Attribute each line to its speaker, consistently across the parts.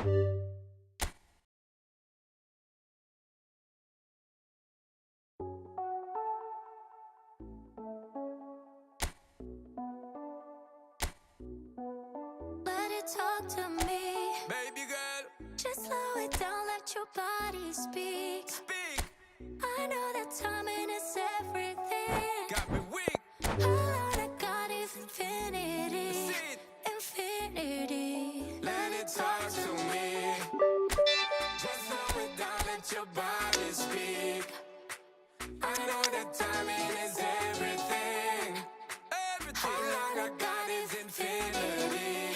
Speaker 1: Let it talk to me,
Speaker 2: baby girl.
Speaker 1: just slow it down, let your body speak. I know that timing is everything.
Speaker 2: Got me weak.
Speaker 1: All I got is infinity, infinity.
Speaker 2: Let it talk to me. Just slow it down, let your body speak. I know that timing is everything. All I got is infinity,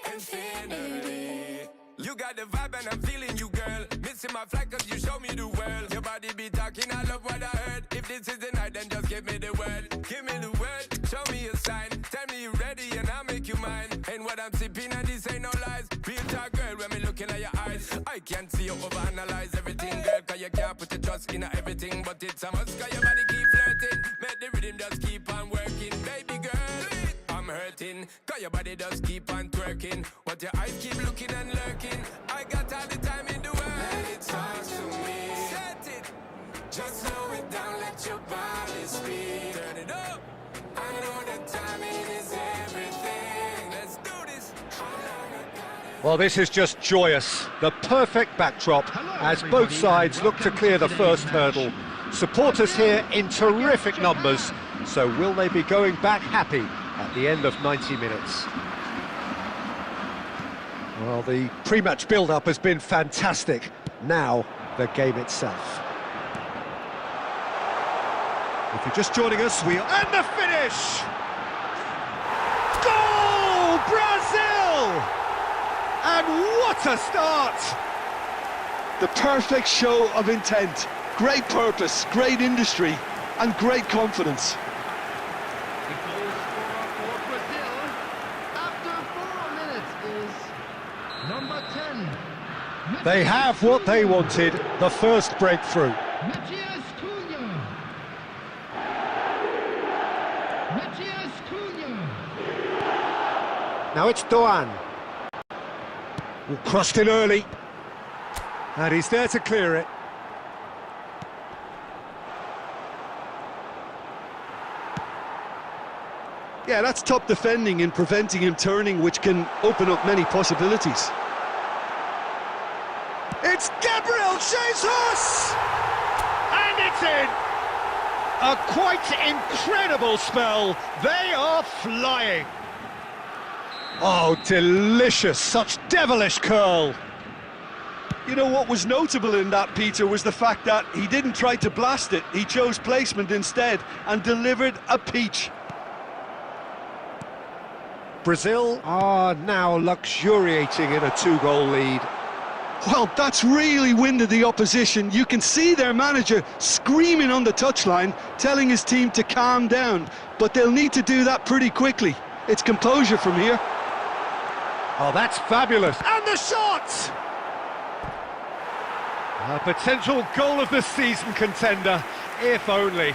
Speaker 2: infinity. You got the vibe and I'm feeling you, girl. Missing my flight cause you show me the world. Your body be talking, I love what I heard. If this is the night, then just give me the word. Give me the word, show me a sign. Tell me you're ready and I'll make you mine. And what I'm sipping and this ain't no lies. Real talk, girl, when me looking at your eyes. I can't see you overanalyze everything, girl. Cause you can't put your trust in everything. But it's a must cause your body keep flirting. Make the rhythm just keep on working. Baby girl, I'm hurting. Cause your body just keep on twerking. But your eyes keep looking and lurking. I got all the time in the world. Let it talk to me. Set it. Just slow it down, let your body speak. Turn it up. I know that timing is everything. Let's do this.
Speaker 3: Well, this is just joyous. The perfect backdrop as both sides look to clear the first hurdle. Supporters here in terrific numbers. So will they be going back happy at the end of 90 minutes? Well, the pre-match build-up has been fantastic. Now, the game itself. If you're just joining us, and the finish! Goal! Brazil! And what a start!
Speaker 4: The perfect show of intent, great purpose, great industry, and great confidence.
Speaker 5: The goal scorer for Brazil after 4 minutes is number 10.
Speaker 3: They have what they wanted, the first breakthrough.
Speaker 5: Matheus Cunha. Matheus Cunha.
Speaker 3: Now it's Doan. Who crossed in early. And he's there to clear it.
Speaker 4: Yeah, that's top defending and preventing him turning, which can open up many possibilities.
Speaker 3: It's Gabriel Jesus! And it's in! A quite incredible spell. They are flying. Oh, delicious. Such devilish curl.
Speaker 4: You know what was notable in that, Peter, was the fact that he didn't try to blast it. He chose placement instead and delivered a peach.
Speaker 3: Brazil are now luxuriating in a 2-goal lead.
Speaker 4: Well, that's really winded the opposition. You can see their manager screaming on the touchline, telling his team to calm down. But they'll need to do that pretty quickly. It's composure from here.
Speaker 3: Oh, that's fabulous. And the shot! A potential goal of the season contender, if only.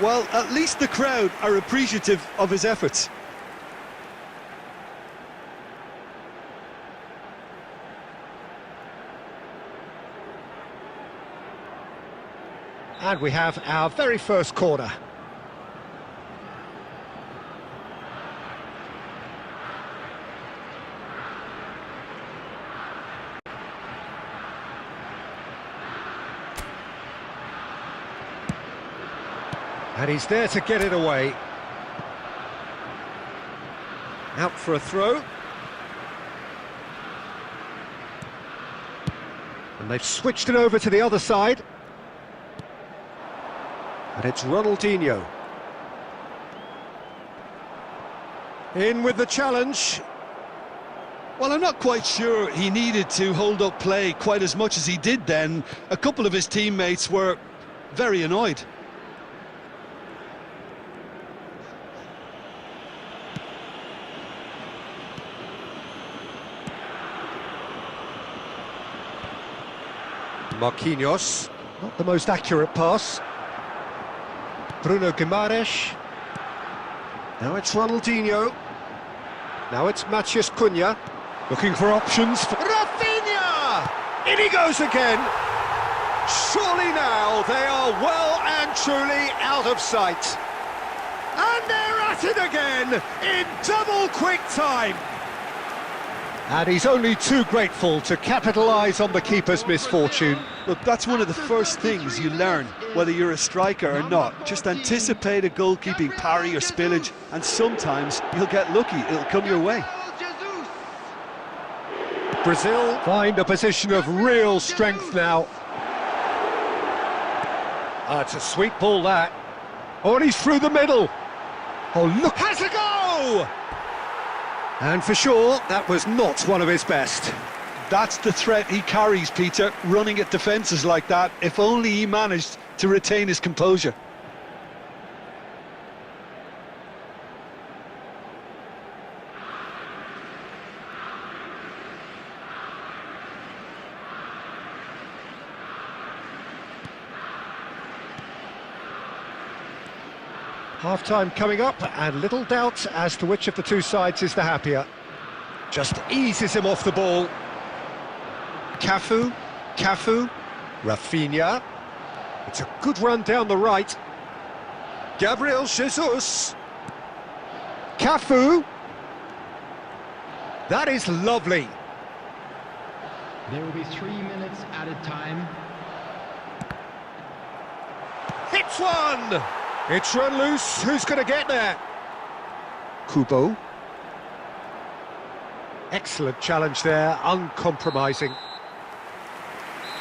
Speaker 4: Well, at least the crowd are appreciative of his efforts.
Speaker 3: And we have our very first corner. And he's there to get it away. Out for a throw. And they've switched it over to the other side. And it's Ronaldinho. In with the challenge.
Speaker 4: Well, I'm not quite sure he needed to hold up play quite as much as he did then. A couple of his teammates were very annoyed.
Speaker 3: Marquinhos, not the most accurate pass. Bruno Guimaraes. Now it's Ronaldinho. Now it's Matheus Cunha. Looking for options. Rafinha! he goes again. Surely now they are well and truly out of sight. And they're at it again in double quick time. And he's only too grateful to capitalise on the keeper's misfortune.
Speaker 4: Look, that's one of the first things you learn, whether you're a striker or not. Just anticipate a goalkeeping parry or spillage, and sometimes you'll get lucky, it'll come your way.
Speaker 3: Brazil find a position of real strength now. It's a sweet ball, that. Oh, and he's through the middle. Oh, look, has a go! And for sure, that was not one of his best.
Speaker 4: That's the threat he carries, Peter, running at defences like that. If only he managed to retain his composure.
Speaker 3: Half-time coming up, and little doubt as to which of the two sides is the happier. Just eases him off the ball. Cafu, Rafinha. It's a good run down the right. Gabriel Jesus. Cafu. That is lovely.
Speaker 5: There will be 3 minutes added time.
Speaker 3: Hits one! It's run loose. Who's going to get there? Kubo. Excellent challenge there, uncompromising.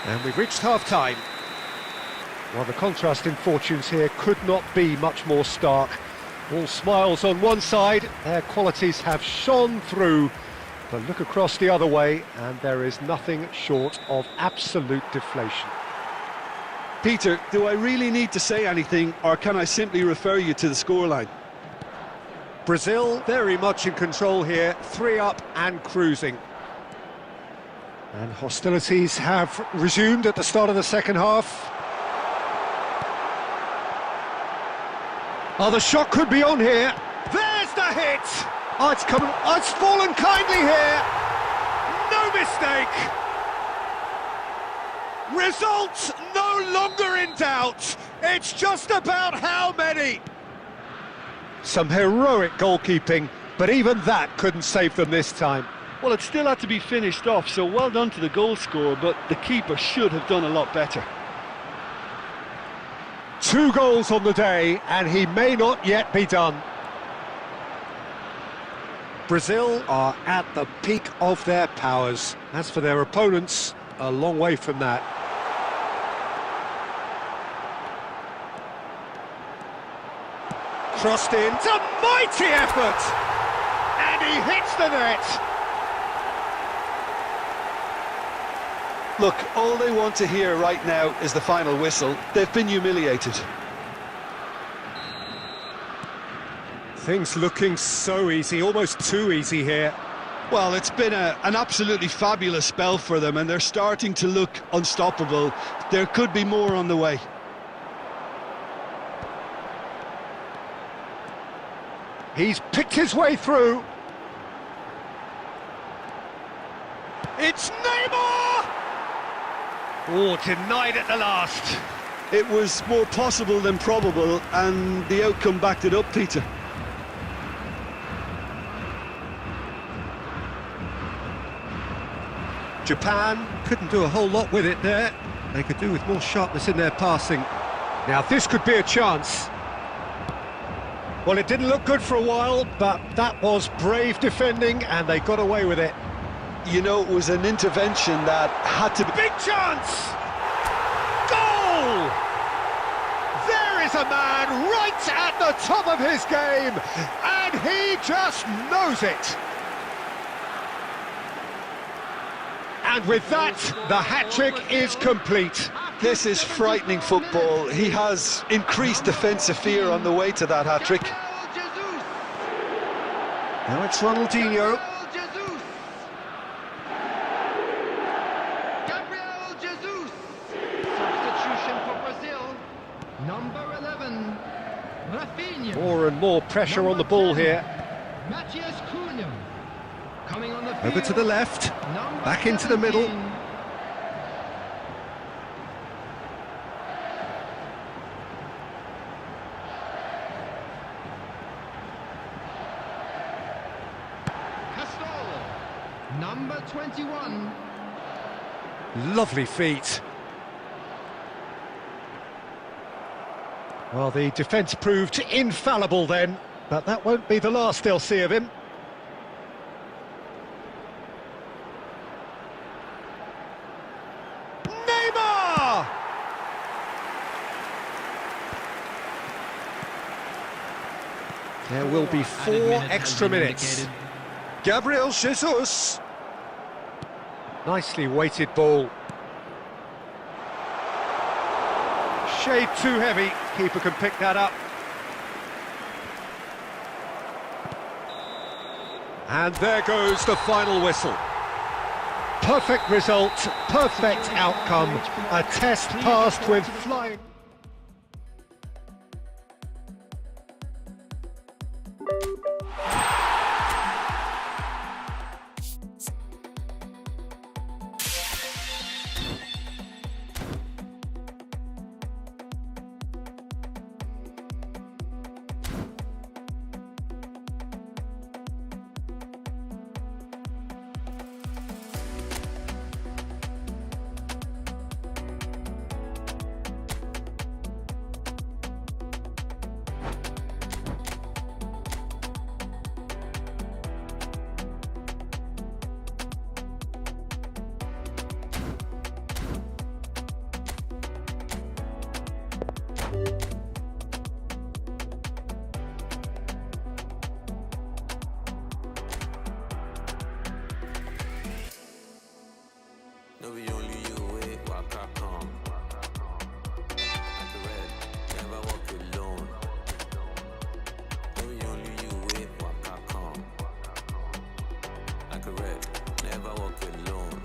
Speaker 3: And we've reached half-time. Well, the contrast in fortunes here could not be much more stark. All smiles on one side, their qualities have shone through. But look across the other way, and there is nothing short of absolute deflation.
Speaker 4: Peter, do I really need to say anything, or can I simply refer you to the scoreline?
Speaker 3: Brazil very much in control here, 3 up and cruising. And hostilities have resumed at the start of the second half. Oh, the shot could be on here. There's the hit! Oh, it's coming. Oh, it's fallen kindly here. No mistake. Results no longer in doubt. It's just about how many. Some heroic goalkeeping, but even that couldn't save them this time.
Speaker 4: Well, it still had to be finished off, so well done to the goal scorer, but the keeper should have done a lot better.
Speaker 3: 2 goals on the day, and he may not yet be done. Brazil are at the peak of their powers. As for their opponents, a long way from that. Crossed in, it's a mighty effort! And he hits the net!
Speaker 4: Look, all they want to hear right now is the final whistle. They've been humiliated.
Speaker 3: Things looking so easy, almost too easy here.
Speaker 4: Well, it's been an absolutely fabulous spell for them, and they're starting to look unstoppable. There could be more on the way.
Speaker 3: He's picked his way through. It's Neymar! Oh, denied at the last.
Speaker 4: It was more possible than probable, and the outcome backed it up, Peter.
Speaker 3: Japan couldn't do a whole lot with it there. They could do with more sharpness in their passing. Now this could be a chance. Well, it didn't look good for a while, but that was brave defending, and they got away with it.
Speaker 4: You know, it was an intervention that had to be...
Speaker 3: Big chance! Goal! There is a man right at the top of his game, and he just knows it. And with that, the hat-trick is complete.
Speaker 4: This is frightening football. He has increased defensive fear on the way to that hat-trick.
Speaker 3: Now it's Ronaldinho.
Speaker 5: Gabriel Jesus. Substitution for Brazil. Number 11, Rafinha.
Speaker 3: More and more pressure on the ball here.
Speaker 5: Matheus Cunha. Coming on the field.
Speaker 3: Over to the left,
Speaker 5: Number
Speaker 3: back into the middle.
Speaker 5: 17, Number 21.
Speaker 3: Lovely feet. Well, the defence proved infallible then, but that won't be the last they'll see of him. Neymar! There will be 4 extra minutes. Gabriel Jesus. Nicely weighted ball. Shade too heavy. Keeper can pick that up. And there goes the final whistle. Perfect result, perfect outcome. A test passed with flying.
Speaker 6: No, we only you wait, walk up home. Like a red, never walk alone. No, we only you wait, walk up home. Like a red, never walk alone.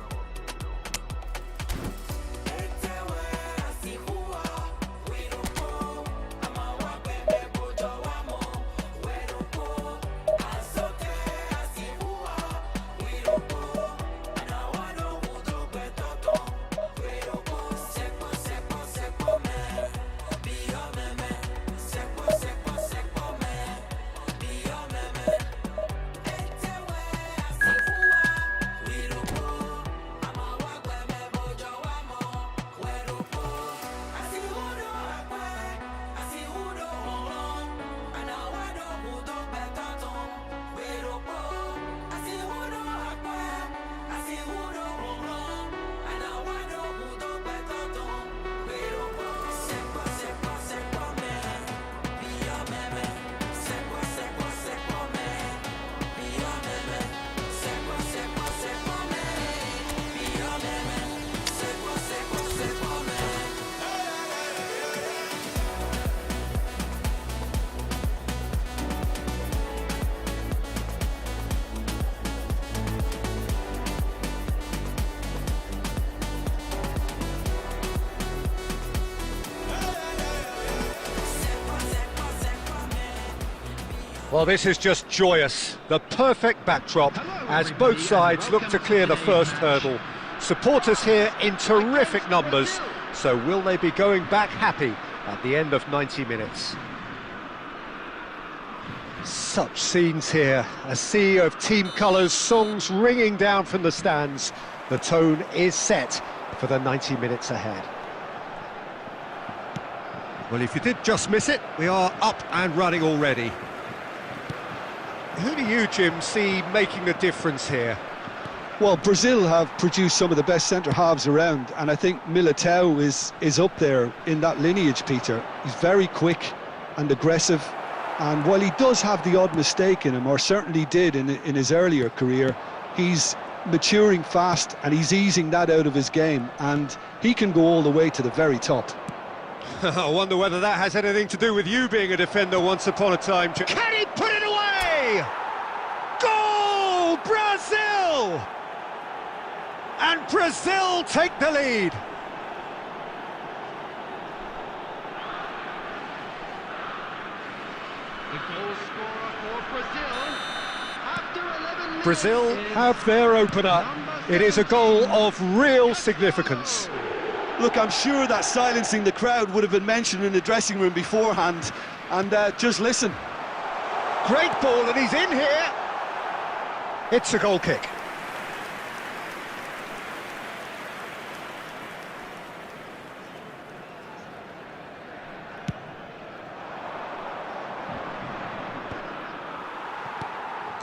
Speaker 3: Well, this is just joyous. The perfect backdrop as both sides look to clear the first hurdle. Supporters here in terrific numbers. So will they be going back happy at the end of 90 minutes? Such scenes here. A sea of team colours, songs ringing down from the stands. The tone is set for the 90 minutes ahead. Well, if you did just miss it, we are up and running already. Who do you, Jim, see making the difference here?
Speaker 4: Well, Brazil have produced some of the best centre-halves around, and I think Militao is up there in that lineage, Peter. He's very quick and aggressive, and while he does have the odd mistake in him, or certainly did in his earlier career, he's maturing fast and he's easing that out of his game, and he can go all the way to the very top.
Speaker 3: I wonder whether that has anything to do with you being a defender once upon a time. Can he put it away? Goal! Brazil! And Brazil take the lead.
Speaker 5: The goal scorer for Brazil. After 11 minutes
Speaker 3: Brazil
Speaker 5: is
Speaker 3: have their opener. It is a goal of real significance.
Speaker 4: Look, I'm sure that silencing the crowd would have been mentioned in the dressing room beforehand, and just listen.
Speaker 3: Great ball, and he's in here. It's a goal kick.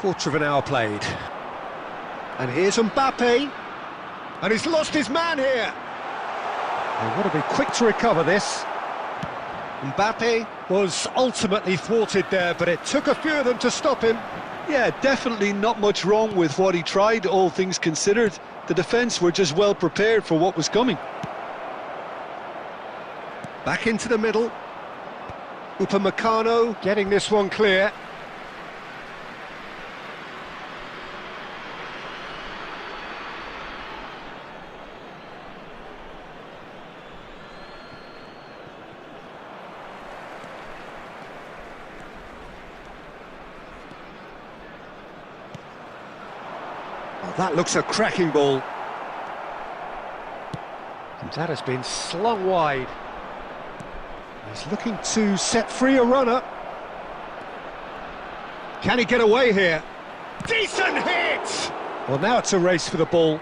Speaker 3: Quarter of an hour played. And here's Mbappe. And he's lost his man here. They want to be quick to recover this. Mbappe was ultimately thwarted there, but it took a few of them to stop him.
Speaker 4: Yeah, definitely not much wrong with what he tried, all things considered. The defence were just well prepared for what was coming.
Speaker 3: Back into the middle. Upamecano getting this one clear. Oh, that looks a cracking ball. And that has been slung wide. He's looking to set free a runner. Can he get away here? Decent hit! Well, now it's a race for the ball.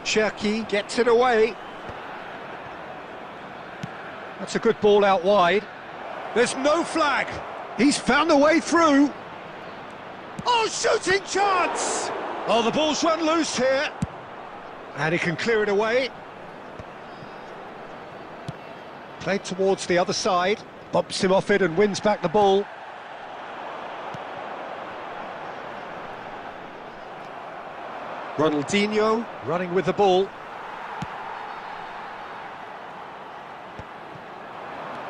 Speaker 3: Cherki gets it away. That's a good ball out wide. There's no flag. He's found a way through. Oh, shooting chance! Oh, the ball's run loose here. And he can clear it away. Played towards the other side, bumps him off it and wins back the ball. Ronaldinho running with the ball.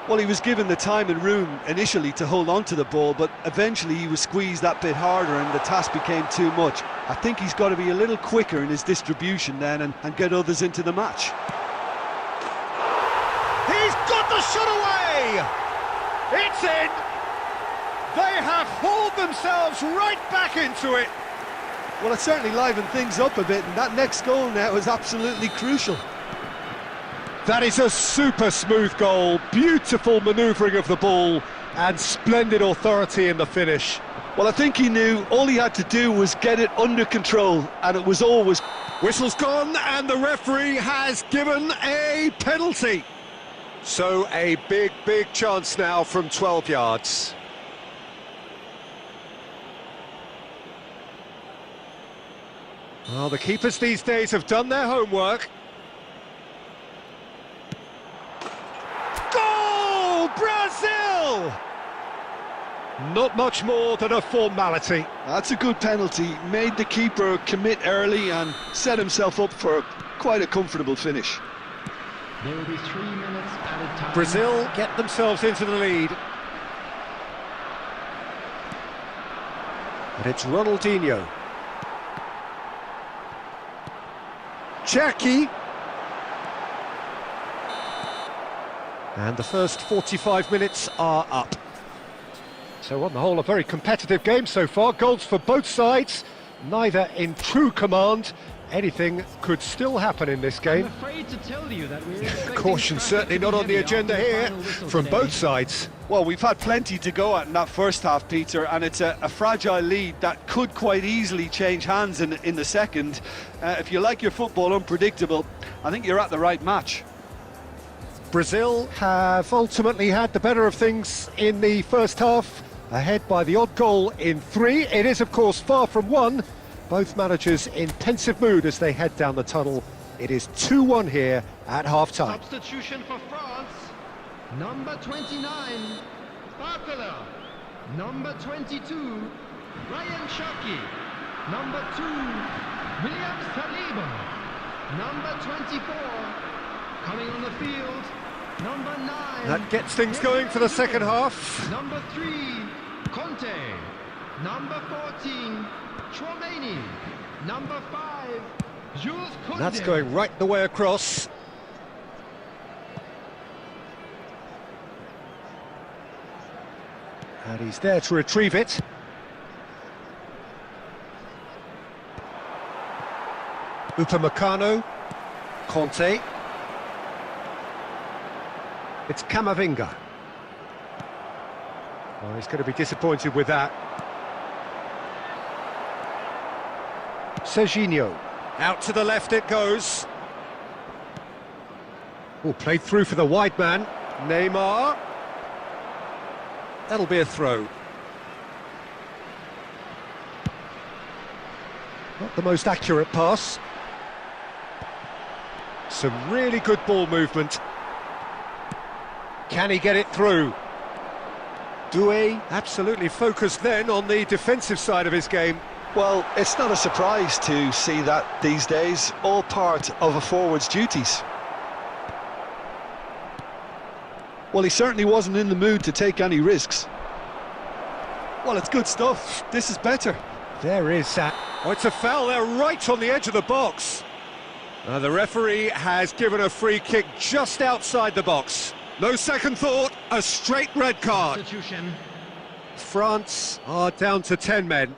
Speaker 4: Well, he was given the time and room initially to hold on to the ball, but eventually he was squeezed that bit harder and the task became too much. I think he's got to be a little quicker in his distribution then and get others into the match.
Speaker 3: He's got the shot away! It's in! They have hauled themselves right back into it!
Speaker 4: Well, it certainly livened things up a bit, and that next goal now is absolutely crucial.
Speaker 3: That is a super smooth goal, beautiful manoeuvring of the ball, and splendid authority in the finish.
Speaker 4: Well, I think he knew all he had to do was get it under control, and it was always...
Speaker 3: Whistle's gone, and the referee has given a penalty. So a big, big chance now from 12 yards. Well, the keepers these days have done their homework. Goal! Brazil! Not much more than a formality.
Speaker 4: That's a good penalty. Made the keeper commit early and set himself up for quite a comfortable finish.
Speaker 5: There will be 3 minutes added time.
Speaker 3: Brazil get themselves into the lead. And it's Ronaldinho. Cherki. And the first 45 minutes are up. So on the whole, a very competitive game so far. Goals for both sides, neither in true command. Anything could still happen in this game.
Speaker 5: I'm afraid to tell you that we're expecting
Speaker 3: Caution certainly not on the agenda here from both sides.
Speaker 4: Well, we've had plenty to go at in that first half, Peter, and it's a fragile lead that could quite easily change hands in the second. If you like your football unpredictable, I think you're at the right match.
Speaker 3: Brazil have ultimately had the better of things in the first half, ahead by the odd goal in 3. It is, of course, far from 1. Both managers in pensive mood as they head down the tunnel. It is 2-1 here at half-time.
Speaker 5: Substitution for France. Number 29, Barcola. Number 22, Ryan Cherki. Number 2, William Saliba. Number 24, coming on the field, number 9.
Speaker 3: That gets things going for the second half.
Speaker 5: Number 3, Conte. Number 14, Chouameni. Number 5, Jules Koundé.
Speaker 3: That's going right the way across. And he's there to retrieve it. Upamecano. Conte. It's Camavinga. Oh, he's going to be disappointed with that. Serginho. Out to the left it goes. Oh, played through for the wide man. Neymar. That'll be a throw. Not the most accurate pass. Some really good ball movement. Can he get it through? Doué absolutely focused then on the defensive side of his game.
Speaker 4: Well, it's not a surprise to see that these days, all part of a forward's duties. Well, he certainly wasn't in the mood to take any risks. Well, it's good stuff. This is better.
Speaker 3: There is that. Oh, it's a foul there right on the edge of the box. The referee has given a free kick just outside the box. No second thought, a straight red card.
Speaker 5: Substitution.
Speaker 3: France are down to 10 men.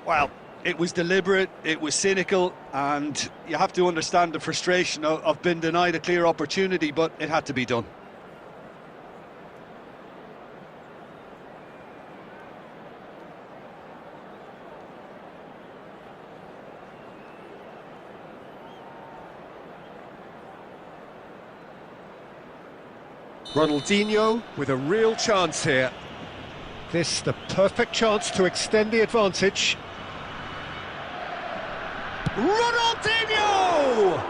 Speaker 4: Well, it was deliberate, it was cynical, and you have to understand the frustration of being denied a clear opportunity, but it had to be done.
Speaker 3: Ronaldinho with a real chance here. This the perfect chance to extend the advantage. Ronaldinho!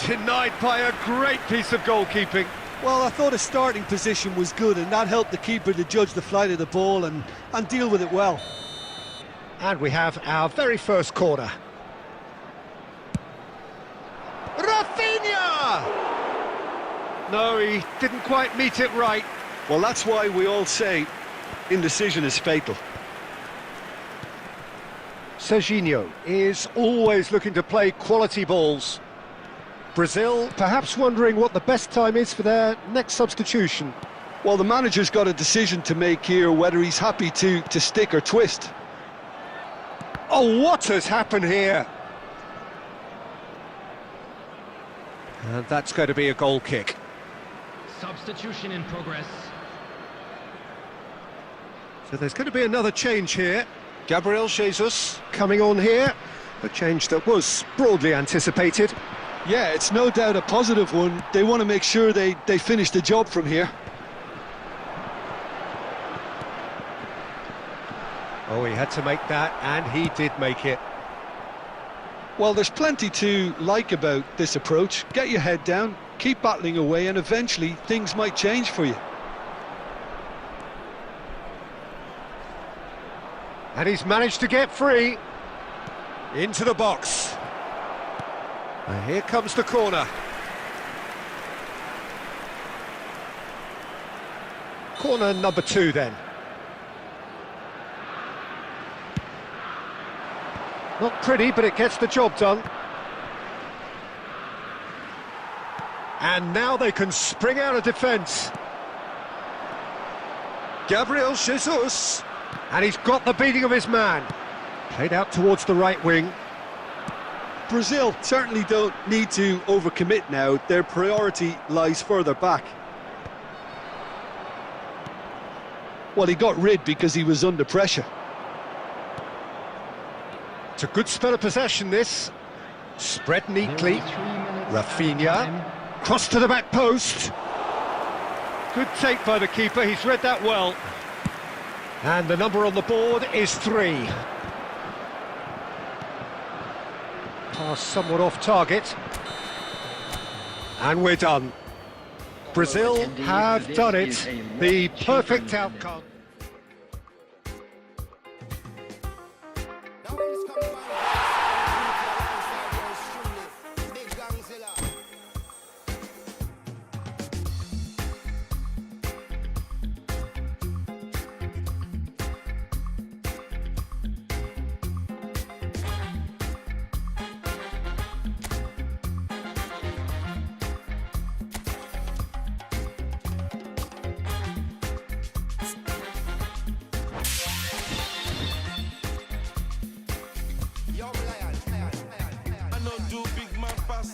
Speaker 3: Denied by a great piece of goalkeeping.
Speaker 4: Well, I thought his starting position was good, and that helped the keeper to judge the flight of the ball and deal with it well.
Speaker 3: And we have our very first corner. Rafinha! No, he didn't quite meet it right.
Speaker 4: Well, that's why we all say indecision is fatal.
Speaker 3: Serginho is always looking to play quality balls. Brazil perhaps wondering what the best time is for their next substitution.
Speaker 4: Well, the manager's got a decision to make here, whether he's happy to stick or twist.
Speaker 3: Oh, what has happened here? And that's going to be a goal kick.
Speaker 5: Substitution in progress.
Speaker 3: So there's going to be another change here. Gabriel Jesus coming on here. A change that was broadly anticipated.
Speaker 4: Yeah, it's no doubt a positive one. They want to make sure they finish the job from here.
Speaker 3: Oh, he had to make that, and he did make it.
Speaker 4: Well, there's plenty to like about this approach. Get your head down, keep battling away, and eventually things might change for you.
Speaker 3: And he's managed to get free. Into the box. And here comes the corner. Corner number 2 then. Not pretty, but it gets the job done. And now they can spring out of defence. Gabriel Jesus. And he's got the beating of his man. Played out towards the right wing.
Speaker 4: Brazil certainly don't need to overcommit now. Their priority lies further back. Well, he got rid because he was under pressure.
Speaker 3: It's a good spell of possession, this. Spread neatly. Rafinha. Cross to the back post. Good take by the keeper, he's read that well. And the number on the board is 3. Pass somewhat off target. And we're done. Brazil have done it. The perfect outcome.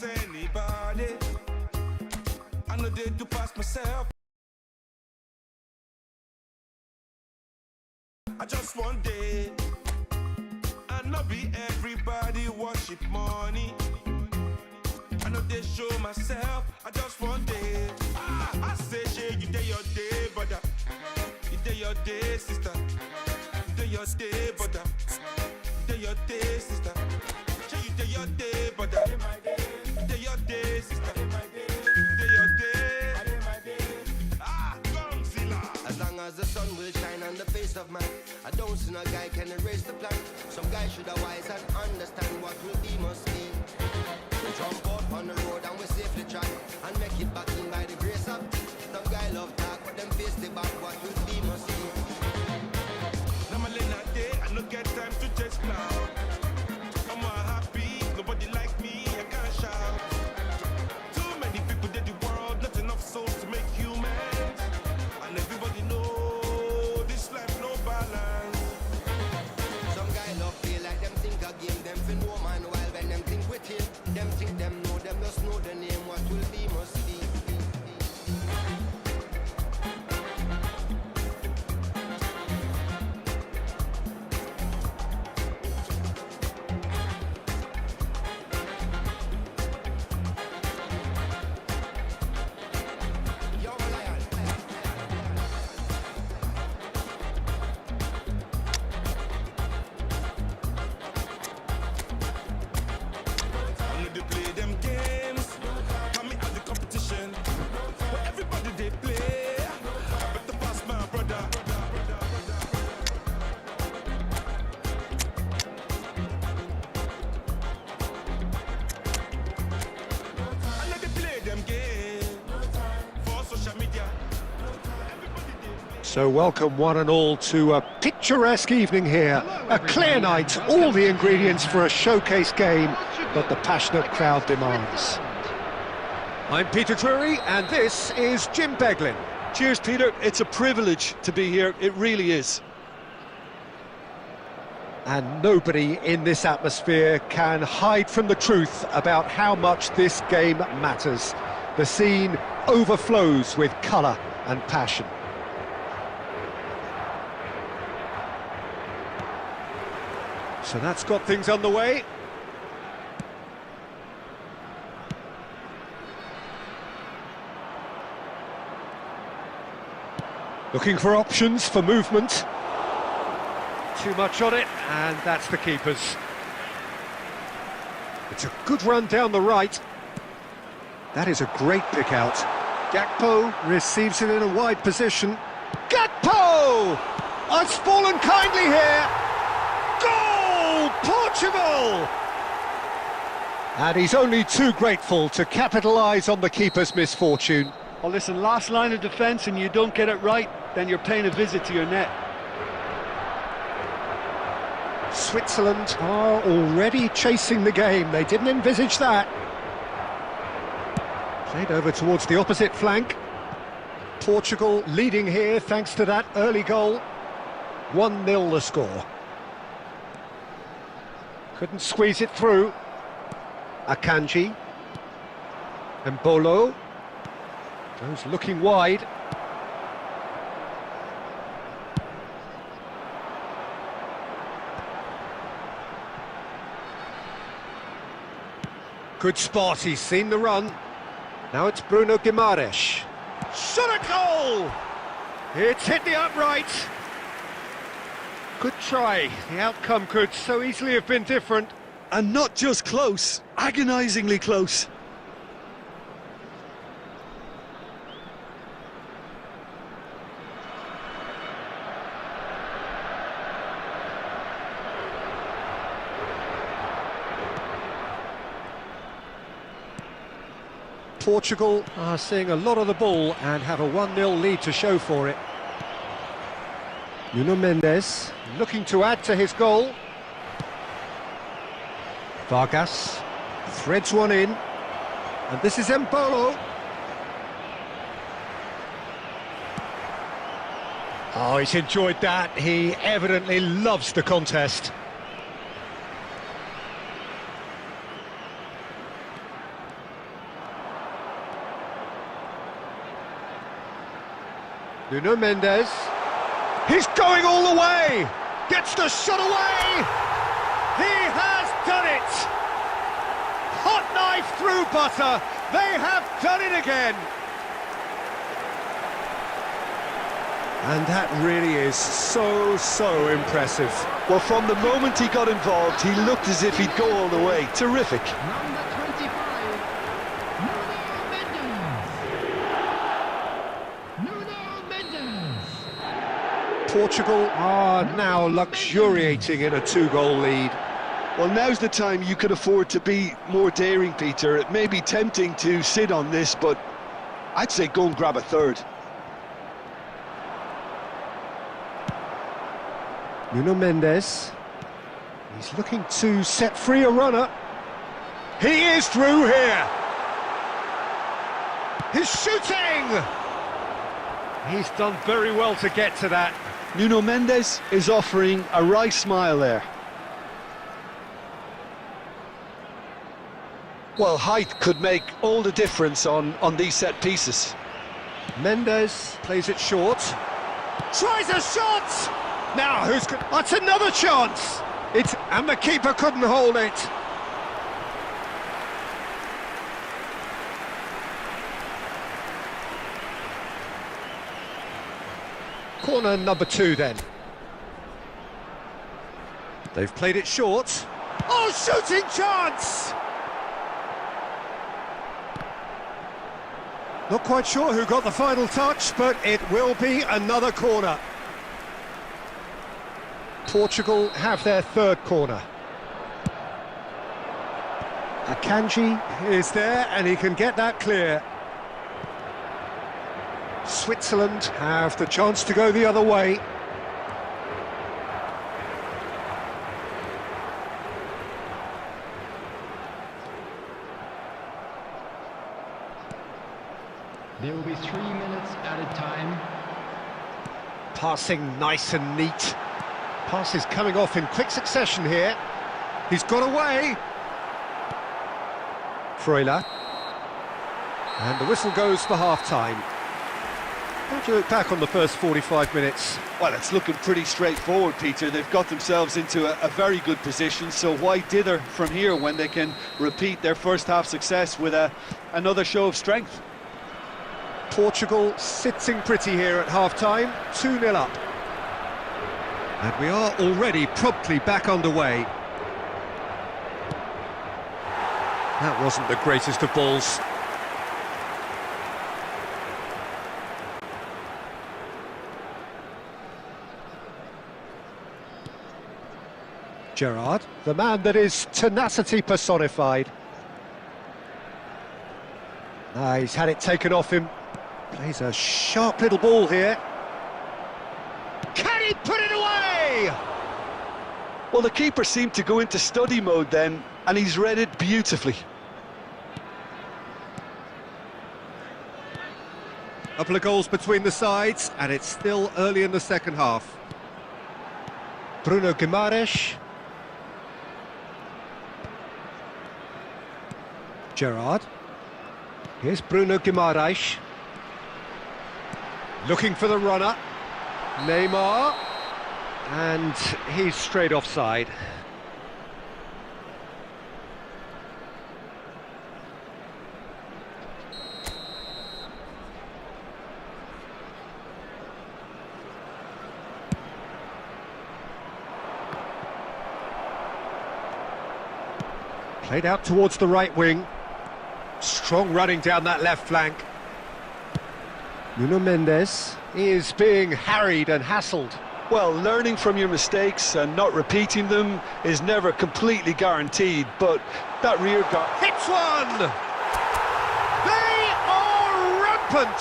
Speaker 2: Anybody, I know they do pass myself. I just one day, I know be everybody worship money. I know they show myself. I just one day, I say, yeah, you day your day, brother. You day your day, sister. You day your day, brother. You day
Speaker 7: your day, sister. Show you day your day, but day your day, sister. Day your day. Ah, Godzilla.
Speaker 8: As long as the sun will shine on the face of man, I don't see no guy can erase the plan. Some guy should have wise and understand what will be must be. We jump out on the road and we safely track and make it back in by the grace of. Some guy love talk, but them face the back what will be must be.
Speaker 7: Now my late day, I no get time to just clown. I'm all happy, nobody like me, I can't shout. Too many people did the world, not enough souls to make humans. And everybody know this life no balance.
Speaker 8: Some guy love feel like them think a game, them fin woman while when them think with him. Them think them just know the name, what will be must be.
Speaker 7: I need to play them games. Mommy at the competition. But everybody they play. I better pass my brother. I need to play them games. For social media. Everybody they play.
Speaker 3: So welcome one and all to a picturesque evening here. A clear night, all the ingredients for a showcase game that the passionate crowd demands. I'm Peter Drury and this is Jim Beglin.
Speaker 4: Cheers, Peter. It's a privilege to be here. It really is.
Speaker 3: And nobody in this atmosphere can hide from the truth about how much this game matters. The scene overflows with colour and passion. So that's got things underway. Looking for options for movement. Too much on it, and that's the keeper's. It's a good run down the right. That is a great pick out. Gakpo receives it in a wide position. Gakpo! Has fallen kindly here. Goal! Portugal! And he's only too grateful to capitalise on the keeper's misfortune.
Speaker 4: Well, listen, last line of defence and you don't get it right, then you're paying a visit to your net.
Speaker 3: Switzerland are already chasing the game. They didn't envisage that. Played over towards the opposite flank. Portugal leading here thanks to that early goal. 1-0 the score. Couldn't squeeze it through. Akanji. Mbolo. Goes looking wide. Good spot, he's seen the run. Now it's Bruno Guimaraes. Shot a goal! It's hit the upright. Good try. The outcome could so easily have been different.
Speaker 4: And not just close, agonisingly close.
Speaker 3: Portugal are seeing a lot of the ball and have a 1-0 lead to show for it. Nuno Mendes looking to add to his goal. Vargas threads one in, and this is Mbolo. Oh, he's enjoyed that. He evidently loves the contest. Nuno Mendes, he's going all the way, gets the shot away, he has done it! Hot knife through butter, they have done it again! And that really is so impressive.
Speaker 4: Well, from the moment he got involved, he looked as if he'd go all the way. Terrific.
Speaker 5: Number 25, Nuno Mendes.
Speaker 3: Portugal are now luxuriating in a 2-goal lead.
Speaker 4: Well, now's the time you could afford to be more daring, Peter. It may be tempting to sit on this, but I'd say go and grab a third.
Speaker 3: Nuno Mendes. He's looking to set free a runner. He is through here. He's shooting! He's done very well to get to that.
Speaker 4: Nuno Mendes is offering a wry smile there. Well, height could make all the difference on these set pieces.
Speaker 3: Mendes plays it short. Tries a shot! Now, who's... That's another chance! And the keeper couldn't hold it. Corner number 2 then. They've played it short. Oh, shooting chance! Not quite sure who got the final touch, but it will be another corner. Portugal have their 3rd corner. Akanji is there and he can get that clear. Switzerland have the chance to go the other way.
Speaker 5: There will be 3 minutes added time.
Speaker 3: Passing nice and neat. Passes coming off in quick succession here. He's got away. Freuler. And the whistle goes for half-time. How do you look back on the first 45 minutes?
Speaker 4: Well, it's looking pretty straightforward, Peter. They've got themselves into a very good position, so why dither from here when they can repeat their first half success with another show of strength?
Speaker 3: Portugal sitting pretty here at half-time, 2-0 up. And we are already promptly back underway. That wasn't the greatest of balls. Gerrard, the man that is tenacity personified. He's had it taken off him. Plays a sharp little ball here. Can he put it away?
Speaker 4: Well, the keeper seemed to go into study mode then, and he's read it beautifully.
Speaker 3: A couple of goals between the sides, and it's still early in the second half. Bruno Guimaraes. Gerrard. Here's Bruno Guimaraes. Looking for the runner. Neymar. And he's straight offside. Played out towards the right wing. Strong running down that left flank. Nuno Mendes is being harried and hassled.
Speaker 4: Well, learning from your mistakes and not repeating them is never completely guaranteed, but that rear guard...
Speaker 3: Hits one! They are rampant!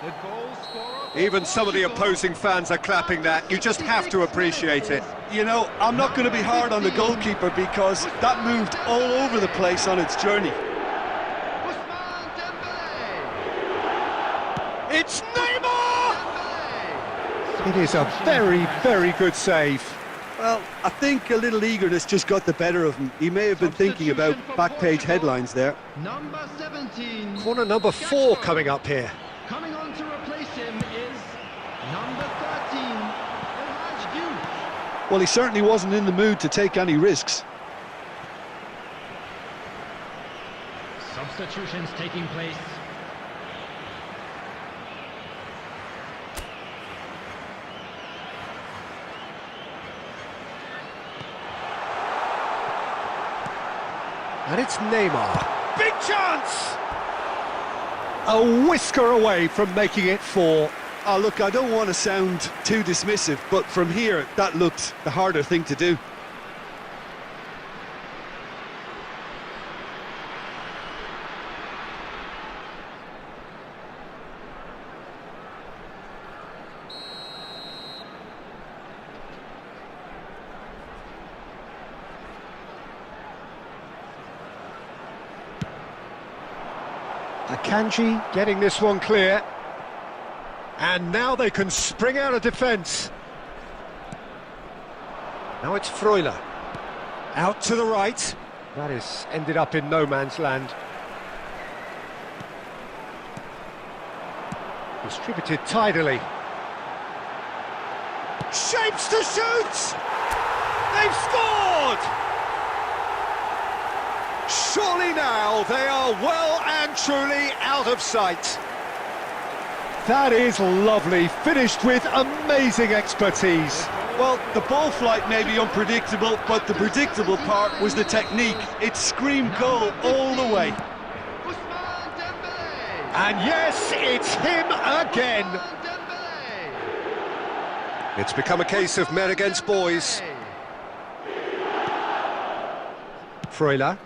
Speaker 5: The goal scorer.
Speaker 3: Even some of the opposing fans are clapping that. You just have to appreciate it.
Speaker 4: You know, I'm not going to be hard on the goalkeeper because that moved all over the place on its journey.
Speaker 5: Ousmane Dembélé.
Speaker 3: It's Neymar! It is a very, very good save.
Speaker 4: Well, I think a little eagerness just got the better of him. He may have been thinking about back page headlines there.
Speaker 5: Number 17.
Speaker 3: Corner number 4 coming up here.
Speaker 5: Coming on to replace him is number 13, Elhaj Diouf.
Speaker 4: Well, he certainly wasn't in the mood to take any risks.
Speaker 5: Substitutions taking place.
Speaker 3: And it's Neymar. Big chance! A whisker away from making it 4.
Speaker 4: Oh, look, I don't want to sound too dismissive, but from here, that looked the harder thing to do.
Speaker 3: Akanji getting this one clear. And now they can spring out of defence. Now it's Freuler. Out to the right. That is ended up in no man's land. Distributed tidily. Shapes to shoot! They've scored! Surely now they are well and truly out of sight. That is lovely, finished with amazing expertise.
Speaker 4: Well, the ball flight may be unpredictable, but the predictable part was the technique. It screamed goal all the way.
Speaker 5: Ousmane Dembélé.
Speaker 3: And yes, it's him again.
Speaker 5: Dembélé.
Speaker 3: It's become a case of men against boys. Freuler.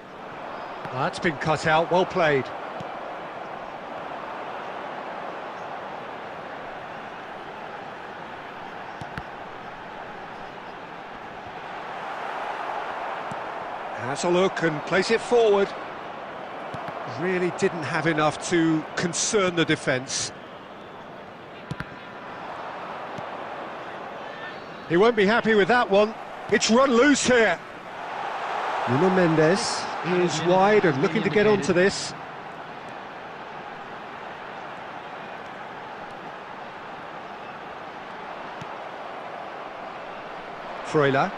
Speaker 3: That's been cut out, well played. Has a look and plays it forward. Really didn't have enough to concern the defence. He won't be happy with that one. It's run loose here. Nuno Mendes is wide and looking to get onto this. Freuler.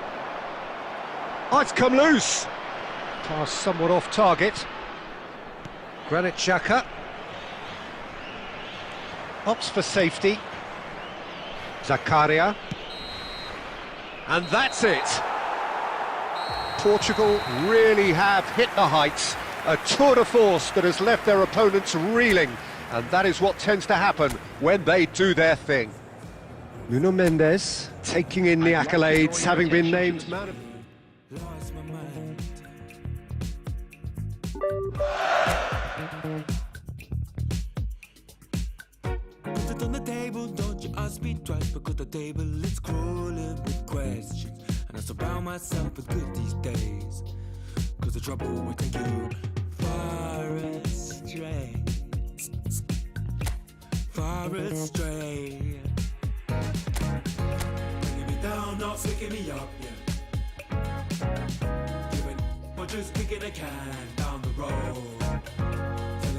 Speaker 3: Oh, it's come loose. Pass somewhat off target. Granit Xhaka. Opts for safety. Zakaria. And that's it. Portugal really have hit the heights. A tour de force that has left their opponents reeling. And that is what tends to happen when they do their thing. Nuno Mendes taking in the accolades, having been named man of...
Speaker 6: Lost my mind. Put it on the table, don't you ask me twice, because the table is crawling with questions. And I surround myself with good these days, cause the trouble will take you far astray. Far astray. Bringing me down, not picking me up, yeah. Giving or just kicking a can down the road.